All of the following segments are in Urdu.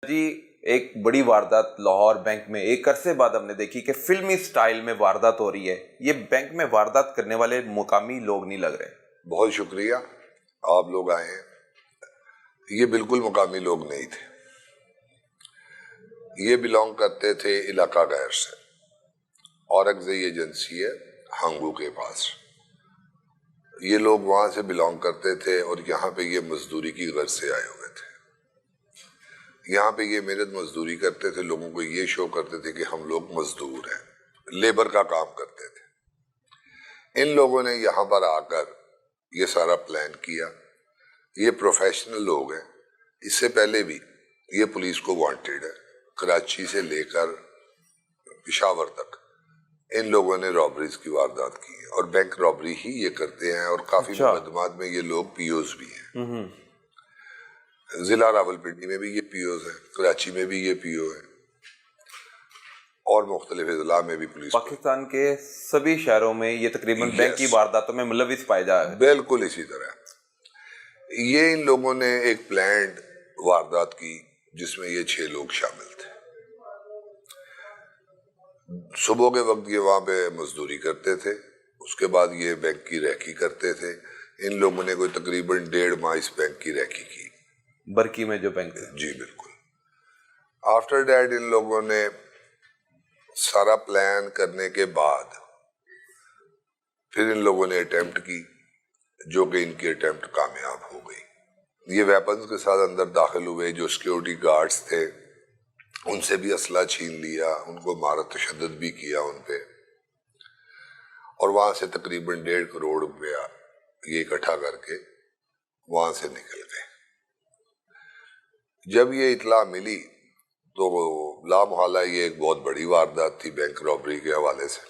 جی ایک بڑی واردات لاہور بینک میں ایک عرصے بعد ہم نے دیکھی کہ فلمی سٹائل میں واردات ہو رہی ہے. یہ بینک میں واردات کرنے والے مقامی لوگ نہیں لگ رہے. بہت شکریہ آپ لوگ آئے ہیں. یہ بالکل مقامی لوگ نہیں تھے. یہ بلانگ کرتے تھے علاقہ غیر سے. اورنگزئی ایجنسی ہے ہنگو کے پاس. یہ لوگ وہاں سے بلانگ کرتے تھے اور یہاں پہ یہ مزدوری کی غرض سے آئے ہوئے تھے. یہاں پہ یہ محنت مزدوری کرتے تھے. لوگوں کو یہ شو کرتے تھے کہ ہم لوگ مزدور ہیں, لیبر کا کام کرتے تھے. ان لوگوں نے یہاں پر آ کر یہ سارا پلان کیا. یہ پروفیشنل لوگ ہیں. اس سے پہلے بھی یہ پولیس کو وانٹیڈ ہے. کراچی سے لے کر پشاور تک ان لوگوں نے رابریز کی واردات کی ہے اور بینک رابری ہی یہ کرتے ہیں. اور کافی مقدمات میں یہ لوگ پی اوز بھی ہیں. ضلع راولپنڈی میں بھی یہ پی اوز ہیں, کراچی میں بھی یہ پی او ہے, اور مختلف اضلاع میں بھی پولیس. پاکستان کے سبھی شہروں میں یہ تقریباً بینک کی وارداتوں میں ملوث پائے جا رہے ہیں. بالکل اسی طرح یہ ان لوگوں نے ایک پلانڈ واردات کی جس میں یہ 6 لوگ شامل تھے. صبح کے وقت یہ وہاں پہ مزدوری کرتے تھے. اس کے بعد یہ بینک کی ریکی کرتے تھے. ان لوگوں نے کوئی تقریباً 1.5 ماہ اس بینک کی ریکی کی. برکی میں جو بینک ہے. جی بالکل. آفٹر دیٹ ان لوگوں نے سارا پلان کرنے کے بعد پھر ان لوگوں نے اٹیمپٹ کی, جو کہ ان کی اٹیمپٹ کامیاب ہو گئی. یہ ویپنز کے ساتھ اندر داخل ہوئے. جو سیکیورٹی گارڈز تھے ان سے بھی اسلحہ چھین لیا. ان کو مار تشدد بھی کیا ان پہ, اور وہاں سے تقریباً 1.5 کروڑ روپیہ یہ اکٹھا کر کے وہاں سے نکل گئے. جب یہ اطلاع ملی تو لا محالہ یہ ایک بہت بڑی واردات تھی بینک رابری کے حوالے سے,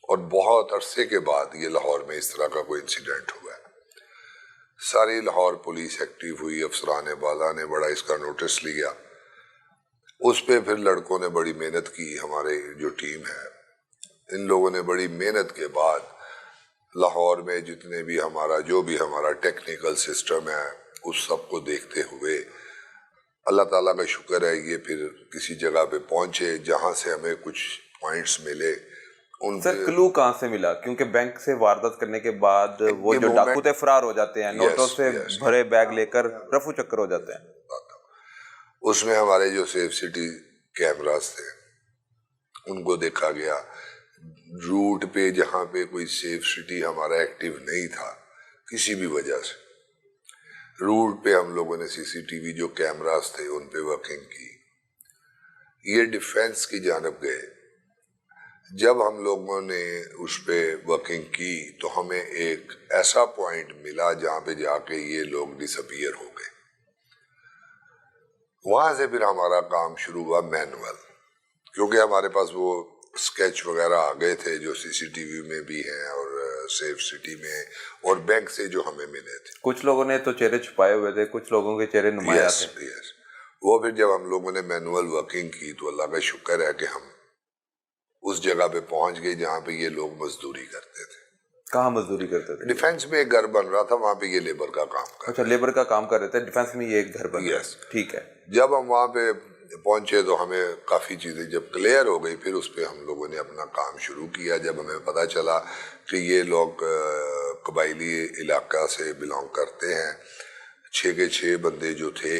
اور بہت عرصے کے بعد یہ لاہور میں اس طرح کا کوئی انسیڈنٹ ہوا ہے. ساری لاہور پولیس ایکٹیو ہوئی. افسران بالا نے بڑا اس کا نوٹس لیا. اس پہ پھر لڑکوں نے بڑی محنت کی. ہمارے جو ٹیم ہے ان لوگوں نے بڑی محنت کے بعد لاہور میں جتنے بھی جو بھی ہمارا ٹیکنیکل سسٹم ہے اس سب کو دیکھتے ہوئے اللہ تعالیٰ کا شکر ہے یہ پھر کسی جگہ پہ پہنچے جہاں سے ہمیں کچھ پوائنٹس ملے. سر کلو کہاں سے ملا؟ کیونکہ بینک سے واردات کرنے کے بعد وہ جو ڈاکو تھے فرار ہو جاتے ہیں, نوٹوں سے بھرے بیگ لے کر رفو چکر ہو جاتے ہیں. اس میں ہمارے جو سیف سٹی کیمراز تھے ان کو دیکھا گیا. روٹ پہ جہاں پہ کوئی سیف سٹی ہمارا ایکٹیو نہیں تھا کسی بھی وجہ سے, روٹ پہ ہم لوگوں نے CCTV جو کیمراز تھے ان پہ ورکنگ کی. یہ ڈیفینس کی جانب گئے. جب ہم لوگوں نے اس پہ ورکنگ کی تو ہمیں ایک ایسا پوائنٹ ملا جہاں پہ جا کے یہ لوگ ڈس اپیئر ہو گئے. وہاں سے پھر ہمارا کام شروع ہوا مینول, کیونکہ ہمارے پاس وہ اسکیچ وغیرہ آ گئے تھے جو CCTV میں بھی ہیں اور سیف سٹی میں اور بینک سے جو ہمیں ملے تھے. کچھ لوگوں نے تو چہرے چھپائے ہوئے تھے, کچھ لوگوں کے چہرے نمایاں تھے. وہ پھر جب ہم لوگوں نے مینول ورکنگ کی تو اللہ کا شکر ہے کہ ہم اس جگہ پہ پہنچ گئے جہاں پہ یہ لوگ مزدوری کرتے تھے. کہاں مزدوری کرتے تھے؟ ڈیفینس میں ایک گھر بن رہا تھا, وہاں پہ یہ لیبر کا کام کرتے. اچھا, لیبر کا کام کر رہے تھے, ڈیفینس میں یہ ایک گھر بن رہا ہے. ٹھیک ہے. جب ہم وہاں پہ پہنچے تو ہمیں کافی چیزیں جب کلیئر ہو گئی پھر اس پہ ہم لوگوں نے اپنا کام شروع کیا. جب ہمیں پتہ چلا کہ یہ لوگ قبائلی علاقہ سے بلانگ کرتے ہیں, 6 کے 6 بندے جو تھے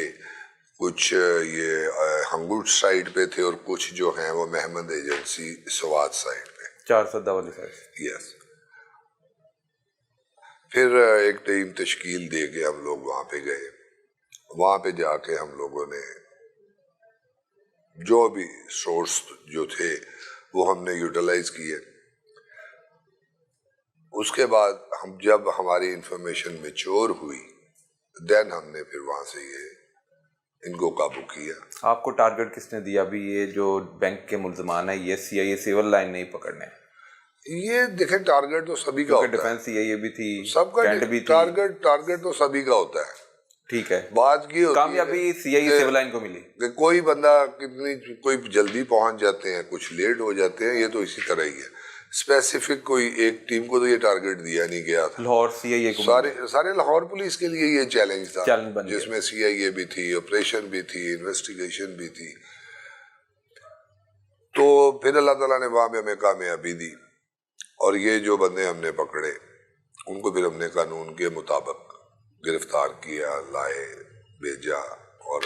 کچھ یہ ہنگوٹ سائڈ پہ تھے اور کچھ جو ہیں وہ محمد ایجنسی سوات سائڈ پہ 410 والی سائڈ. یس. پھر ایک ٹیم تشکیل دے کے ہم لوگ وہاں پہ گئے. وہاں پہ جا کے ہم لوگوں نے جو بھی سورس جو تھے وہ ہم نے یوٹیلائز کیے. اس کے بعد جب ہماری انفارمیشن میچور ہوئی دین ہم نے پھر وہاں سے ان کو قابو کیا. آپ کو ٹارگٹ کس نے دیا بھی یہ جو بینک کے ملزمان ہیں یہ CIA سیول لائن نہیں پکڑنے؟ یہ دیکھیں ٹارگٹ تو سبھی کا ہوتا ہے. ڈیفینس CIA بھی تھی, سب کا ٹارگٹ تو سبھی کا ہوتا ہے. ٹھیک ہے. بات کی کامیابی CIA سیول لائن کو ملی کہ کوئی بندہ کوئی جلدی پہنچ جاتے ہیں, کچھ لیٹ ہو جاتے ہیں, یہ تو اسی طرح ہی ہے. اسپیسیفک کوئی ایک ٹیم کو تو یہ ٹارگٹ دیا نہیں گیا تھا، لاہور سی آئی اے کو سارے لاہور پولیس کے لیے یہ چیلنج تھا، چیلنج بن گیا، جس میں سی آئی اے بھی تھی، آپریشن بھی تھی، انویسٹیگیشن بھی تھی۔ تو پھر اللہ تعالیٰ نے وہاں پہ ہمیں کامیابی دی، اور یہ جو بندے ہم نے پکڑے ان کو پھر ہم نے قانون کے مطابق گرفتار کیا، لائے، بھیجا، اور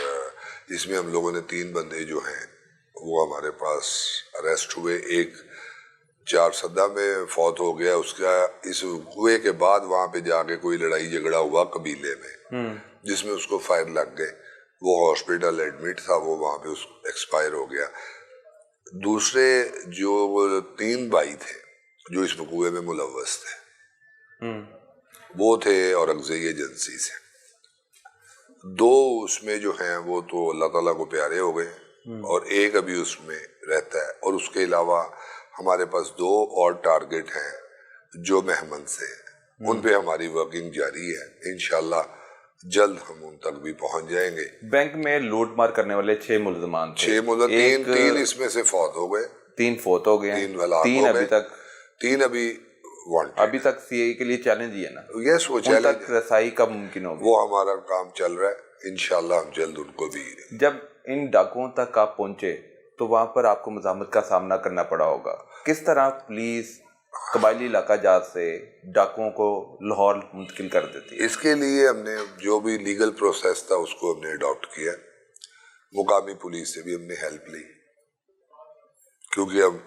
اس میں ہم لوگوں نے 3 بندے جو ہیں وہ ہمارے پاس اریسٹ ہوئے۔ ایک 4 سدہ میں فوت ہو گیا، اس کا اس ہوئے کے بعد وہاں پہ جا کے کوئی لڑائی جھگڑا ہوا قبیلے میں، جس میں اس کو فائر لگ گئے، وہ ہاسپٹل ایڈمٹ تھا، وہ وہاں پہ ایکسپائر ہو گیا۔ دوسرے جو 3 بھائی تھے جو اس وقوعے میں ملوث تھے وہ تھے اورنگزئی ایجنسی سے، 2 اس میں جو ہیں وہ تو اللہ تعالیٰ کو پیارے ہو گئے، اور ایک ابھی اس میں رہتا ہے، اور اس کے علاوہ ہمارے پاس 2 اور ٹارگٹ ہیں جو مہمند سے ہیں، ان پہ ہماری ورکنگ جاری ہے، انشاءاللہ جلد ہم ان تک بھی پہنچ جائیں گے۔ بینک میں لوٹ مار کرنے والے 6 ملزمان تھے، 6 ملزمان، 3 اس میں سے فوت ہو گئے، 3 فوت ہو گئے، 3 ہلاک 3 ہو ابھی گئے، تک 3 ابھی وانٹڈ۔ ابھی تک سی آئی کے لیے چیلنج ہی ہے نا، یس، وہ ان چیلنج تک رسائی کب ممکن ہوگی؟ وہ ہمارا کام چل رہا ہے، انشاءاللہ ہم جلد ان کو بھی۔ جب ان ڈاکوؤں تک آپ پہنچے تو وہاں پر آپ کو مزاحمت کا سامنا کرنا پڑا ہوگا، کس طرح پولیس قبائلی علاقہ جات سے ڈاکوؤں کو لاہور منتقل کر دیتی ہے؟ اس کے لیے ہم نے جو بھی لیگل پروسیس تھا اس کو ہم نے اڈاپٹ کیا، مقامی پولیس سے بھی ہم نے ہیلپ لی، کیونکہ ہم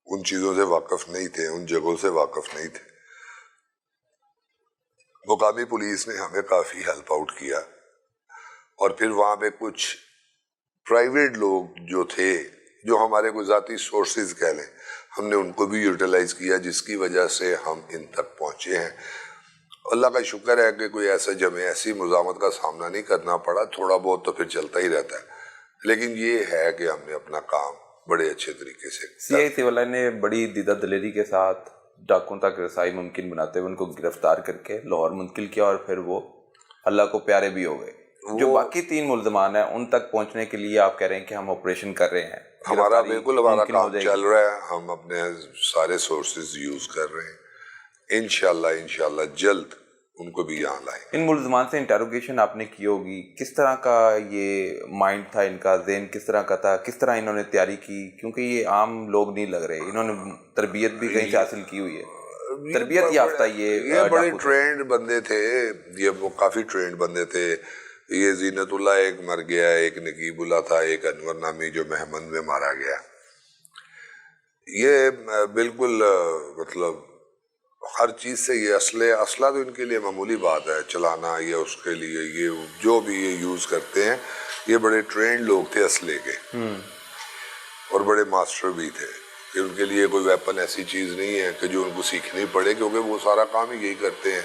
ان چیزوں سے واقف نہیں تھے، ان جگہوں سے واقف نہیں تھے۔ مقامی پولیس نے ہمیں کافی ہیلپ آؤٹ کیا، اور پھر وہاں پہ کچھ پرائیویٹ لوگ جو تھے، جو ہمارے کو ذاتی سورسز کہہ لیں، ہم نے ان کو بھی یوٹیلائز کیا، جس کی وجہ سے ہم ان تک پہنچے ہیں۔ اللہ کا شکر ہے کہ کوئی ایسا ہمیں ایسی مزاحمت کا سامنا نہیں کرنا پڑا، تھوڑا بہت تو پھر چلتا ہی رہتا ہے، لیکن یہ ہے کہ ہم نے اپنا کام بڑے اچھے طریقے سے سی آئی سی والے نے بڑی دیدہ دلیری کے ساتھ ڈاکوؤں تک رسائی ممکن بناتے ہوئے ان کو گرفتار کر کے لاہور منتقل کیا، اور پھر وہ اللہ کو پیارے بھی ہو گئے۔ جو باقی 3 ملزمان ہیں ان تک پہنچنے کے لیے آپ کہہ رہے ہیں کہ ہم آپریشن کر رہے ہیں، ہمارا بالکل ہمارا کام چل رہا ہے، ہم اپنے سارے سورسز یوز کر رہے ہیں، انشاءاللہ جلد ان کو بھی یہاں لائیں۔ ان ملزمان سے انٹروگیشن آپ نے کی ہوگی، کس طرح کا یہ مائنڈ تھا ان کا، ذہن کس طرح کا تھا، کس طرح انہوں نے تیاری کی؟ کیونکہ یہ عام لوگ نہیں لگ رہے، انہوں نے تربیت بھی کہیں سے حاصل کی ہوئی ہے، تربیت یافتہ یہ بڑے ٹرینڈ بندے تھے، یہ وہ کافی ٹرینڈ بندے تھے۔ یہ زینت اللہ ایک مر گیا، ایک نقیب اللہ تھا، ایک انور نامی جو مہمند میں مارا گیا۔ یہ بالکل مطلب ہر چیز سے یہ اسلحہ تو ان کے لیے معمولی بات ہے چلانا، یا اس کے لیے یہ جو بھی یہ یوز کرتے ہیں، یہ بڑے ٹرینڈ لوگ تھے اسلحے کے، اور بڑے ماسٹر بھی تھے، کہ ان کے لیے کوئی ویپن ایسی چیز نہیں ہے کہ جو ان کو سیکھنی پڑے، کیونکہ وہ سارا کام ہی یہی کرتے ہیں۔